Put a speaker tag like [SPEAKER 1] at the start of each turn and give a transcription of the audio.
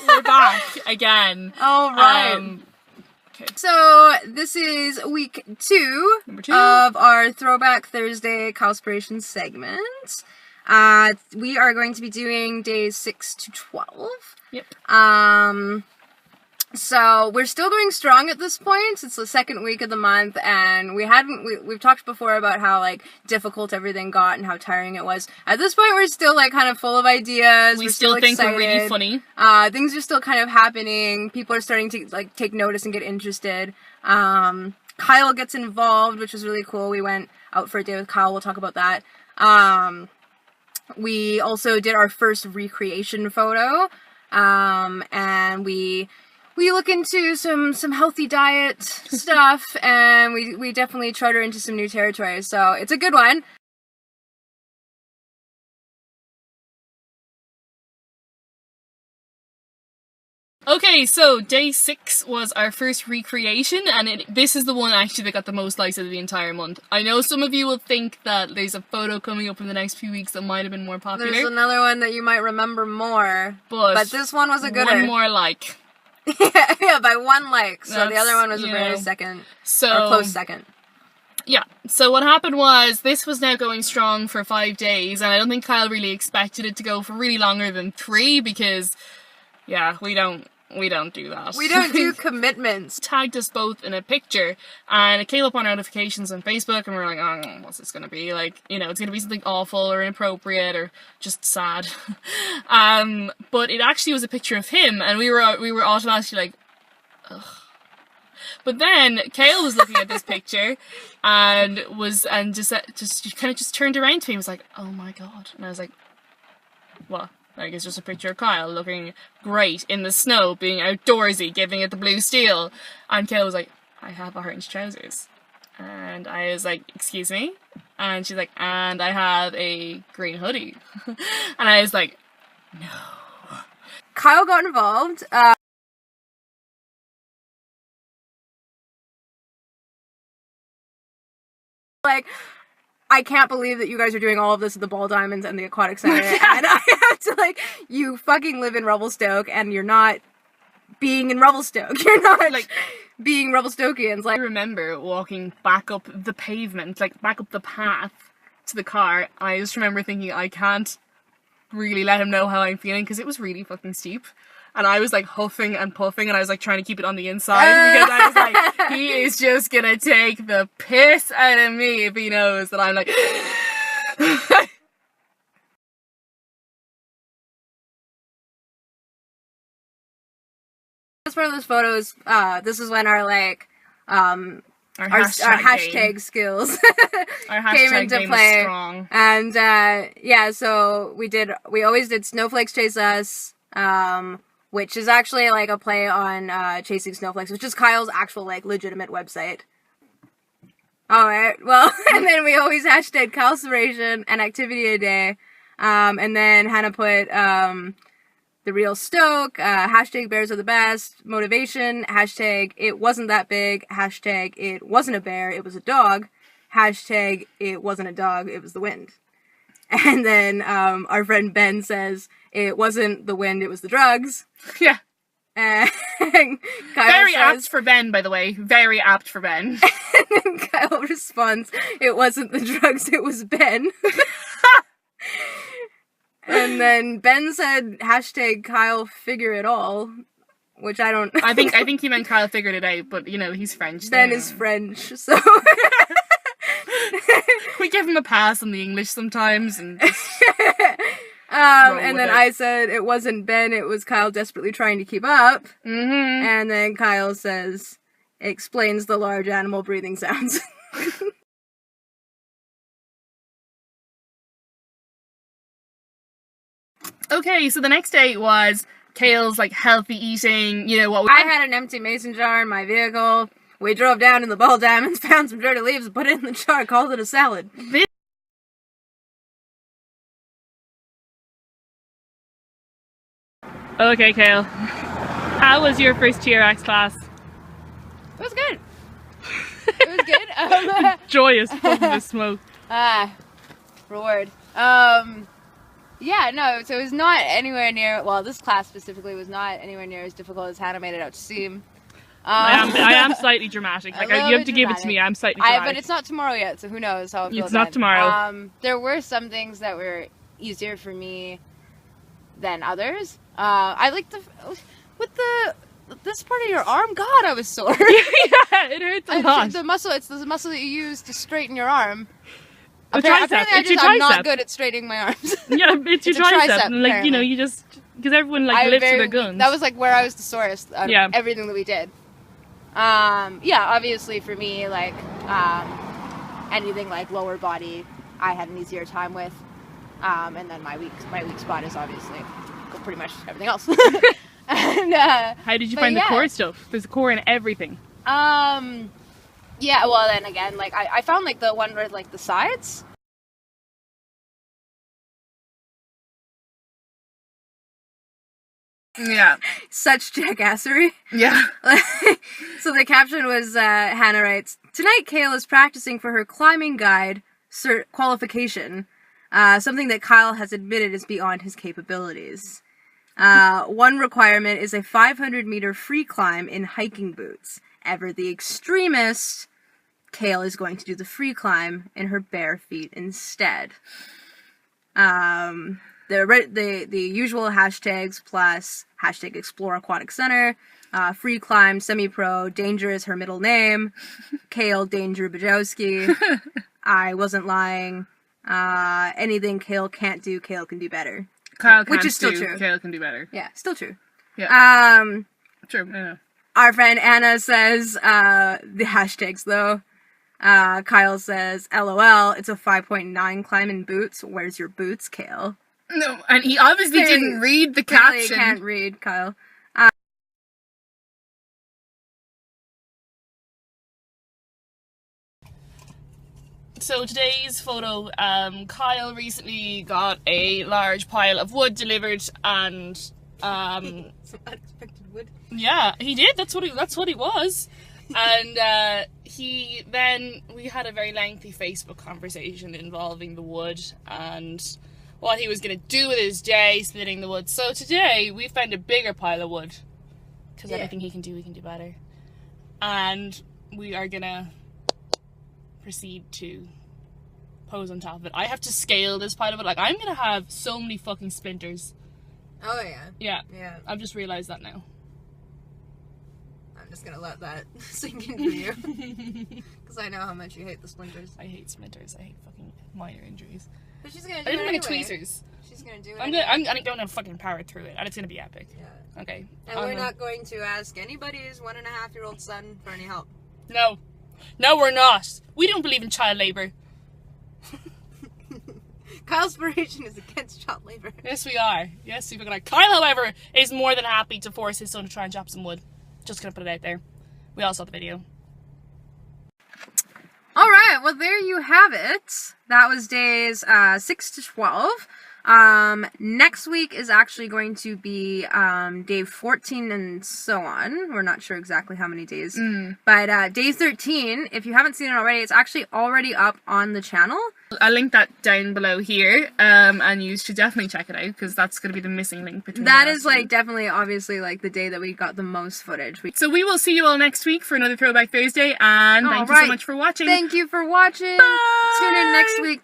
[SPEAKER 1] We're back again.
[SPEAKER 2] All right.
[SPEAKER 1] Okay.
[SPEAKER 2] So this is week 2 of our Throwback Thursday Kylespiration segment. We are going to be doing days 6 to 12.
[SPEAKER 1] Yep.
[SPEAKER 2] So we're still going strong at this point. It's the second week of the month, and we've talked before about how like difficult everything got and how tiring it was. At this point, we're still like kind of full of ideas.
[SPEAKER 1] We still think
[SPEAKER 2] excited.
[SPEAKER 1] we're really funny.
[SPEAKER 2] Things are still kind of happening. People are starting to like take notice and get interested. Kyle gets involved, which was really cool. We went out for a day with Kyle. We'll talk about that. We also did our first recreation photo, and we look into some healthy diet stuff, and we definitely charter into some new territory, so it's a good one.
[SPEAKER 1] Okay, so day 6 was our first recreation, and this is the one actually that got the most likes of the entire month. I know some of you will think that there's a photo coming up in the next few weeks that might have been more popular.
[SPEAKER 2] There's another one that you might remember more, but this one was a gooder.
[SPEAKER 1] One more like.
[SPEAKER 2] yeah, by 1 like. So the other one was a very second, or close second.
[SPEAKER 1] Yeah, so what happened was, this was now going strong for 5 days, and I don't think Kyle really expected it to go for really longer than 3, because, yeah, we don't do that.
[SPEAKER 2] We don't do commitments.
[SPEAKER 1] Tagged us both in a picture, and it came up on notifications on Facebook, and we were like, oh, what's this gonna be? Like, you know, it's gonna be something awful or inappropriate or just sad. But it actually was a picture of him, and we were automatically like, ugh. But then Kale was looking at this picture and just turned around to me and was like, oh my god. And I was like, what? Like, it's just a picture of Kyle looking great in the snow, being outdoorsy, giving it the blue steel. And Kale was like, I have orange trousers. And I was like, excuse me? And she's like, and I have a green hoodie. And I was like, no.
[SPEAKER 2] Kyle got involved. Like, I can't believe that you guys are doing all of this at the Ball Diamonds and the Aquatic Center, and I have to, like, you fucking live in Revelstoke, and you're not being in Revelstoke. You're not, like, being Revelstokians. Like,
[SPEAKER 1] I remember walking back up the pavement, like, back up the path to the car. I just remember thinking, I can't really let him know how I'm feeling, because it was really fucking steep. And I was like huffing and puffing, and I was like trying to keep it on the inside, because I was like, he is just gonna take the piss out of me if he knows that I'm like.
[SPEAKER 2] As part of those photos, this is when our like, our hashtag skills came into play.
[SPEAKER 1] Strong.
[SPEAKER 2] And yeah, so we always did Snowflakes Chase Us, which is actually like a play on Chasing Snowflakes, which is Kyle's actual like legitimate website. Alright, well, and then we always hashtag Kylespiration and Activity a Day, and then Hannah put the real stoke, hashtag bears are the best, motivation, hashtag it wasn't that big, hashtag it wasn't a bear, it was a dog, hashtag it wasn't a dog, it was the wind. And then our friend Ben says, it wasn't the wind, it was the drugs.
[SPEAKER 1] Yeah.
[SPEAKER 2] And Kyle
[SPEAKER 1] very apt for Ben, by the way. Very apt for Ben.
[SPEAKER 2] And then Kyle responds, it wasn't the drugs, it was Ben. And then Ben said, hashtag Kyle figure it all, which I don't...
[SPEAKER 1] I think he meant Kyle figured it out, but, you know, he's French.
[SPEAKER 2] Ben is French, so...
[SPEAKER 1] We give him a pass on the English sometimes, and just
[SPEAKER 2] and then I said it wasn't Ben, it was Kyle desperately trying to keep up.
[SPEAKER 1] Mm-hmm.
[SPEAKER 2] And then Kyle says, explains the large animal breathing sounds.
[SPEAKER 1] Okay, so the next day was Kale's, like, healthy eating, you know, what
[SPEAKER 2] I had an empty mason jar in my vehicle. We drove down to the Ball Diamonds, found some dirty leaves, put it in the jar, called it a salad.
[SPEAKER 1] Okay, Kale. How was your first TRX class?
[SPEAKER 2] It was good. It was good.
[SPEAKER 1] Joyous puff of smoke.
[SPEAKER 2] Reward. Yeah, no, so it was not anywhere near, well, this class specifically was not anywhere near as difficult as Hannah made it out to seem.
[SPEAKER 1] I am slightly dramatic. Like, you have to give it to me. I'm slightly dramatic.
[SPEAKER 2] But it's not tomorrow yet, so who knows how it feels.
[SPEAKER 1] It's not tomorrow.
[SPEAKER 2] There were some things that were easier for me than others. I like this part of your arm. God, I was sore.
[SPEAKER 1] Yeah, it hurts a lot.
[SPEAKER 2] It's the muscle that you use to straighten your arm.
[SPEAKER 1] The tricep.
[SPEAKER 2] Apparently, I'm not good at straightening my arms.
[SPEAKER 1] Yeah, it's your tricep. And, like, you know, you just, because everyone like lifts to their guns.
[SPEAKER 2] That was like where I was the sorest out of everything that we did. Obviously for me, like, anything like lower body, I had an easier time with. And then my weak spot is obviously pretty much everything else. And,
[SPEAKER 1] how did you find the core stuff? There's a core in everything.
[SPEAKER 2] Yeah, well then again, like, I found like the one where like the sides.
[SPEAKER 1] Yeah.
[SPEAKER 2] Such jackassery.
[SPEAKER 1] Yeah.
[SPEAKER 2] So the caption was, Hannah writes, "Tonight Kale is practicing for her climbing guide qualification, something that Kyle has admitted is beyond his capabilities. One requirement is a 500-meter free climb in hiking boots. Ever the extremist, Kale is going to do the free climb in her bare feet instead." The usual hashtags plus hashtag Explore Aquatic Center, free climb, semi-pro, Danger is her middle name, Kale Danger Bajowski, I wasn't lying, anything Kale can't do, Kale can do better. Which is still true.
[SPEAKER 1] Kale can do better.
[SPEAKER 2] Yeah, still true.
[SPEAKER 1] Yeah. True. Yeah.
[SPEAKER 2] Our friend Anna says the hashtags though. Kyle says, "LOL, it's a 5.9 climb in boots. Where's your boots, Kale?"
[SPEAKER 1] No, and he obviously didn't read the caption.
[SPEAKER 2] Can't read, Kyle.
[SPEAKER 1] So today's photo, Kyle recently got a large pile of wood delivered, and
[SPEAKER 2] some unexpected wood.
[SPEAKER 1] Yeah, he did. That's what he was. And we had a very lengthy Facebook conversation involving the wood and what he was going to do with his day splitting the wood. So today we found a bigger pile of wood, because anything he can do better. And we are going to proceed to pose on top of it. I have to scale this pile of wood. Like, I'm going to have so many fucking splinters.
[SPEAKER 2] Oh, yeah.
[SPEAKER 1] Yeah.
[SPEAKER 2] Yeah.
[SPEAKER 1] I've just realised that now.
[SPEAKER 2] I'm just gonna let that sink in for you. Because I know how much you hate the splinters.
[SPEAKER 1] I hate splinters. I hate fucking minor injuries.
[SPEAKER 2] But she's gonna do
[SPEAKER 1] I didn't
[SPEAKER 2] it
[SPEAKER 1] like
[SPEAKER 2] anyway.
[SPEAKER 1] tweezers.
[SPEAKER 2] She's gonna do it
[SPEAKER 1] I'm gonna fucking power through it, and it's gonna be epic.
[SPEAKER 2] Yeah.
[SPEAKER 1] Okay.
[SPEAKER 2] And we're not going to ask anybody's 1.5-year-old son for any help.
[SPEAKER 1] No. No, we're not. We don't believe in child labour.
[SPEAKER 2] Kylespiration is against child labour.
[SPEAKER 1] Yes, we are. Yes, we are. Kyle, however, is more than happy to force his son to try and chop some wood. Just gonna put it out there. We all saw the video.
[SPEAKER 2] Alright, well there you have it. That was days 6 to 12. Next week is actually going to be day 14 and so on. We're not sure exactly how many days. But day 13, if you haven't seen it already, it's actually already up on the channel.
[SPEAKER 1] I'll link that down below here, and you should definitely check it out, because that's going to be the missing link between
[SPEAKER 2] that is like definitely obviously like the day that we got the most footage.
[SPEAKER 1] So we will see you all next week for another Throwback Thursday, and thank you so much for watching.
[SPEAKER 2] Thank you for watching.
[SPEAKER 1] Bye.
[SPEAKER 2] Tune in next week.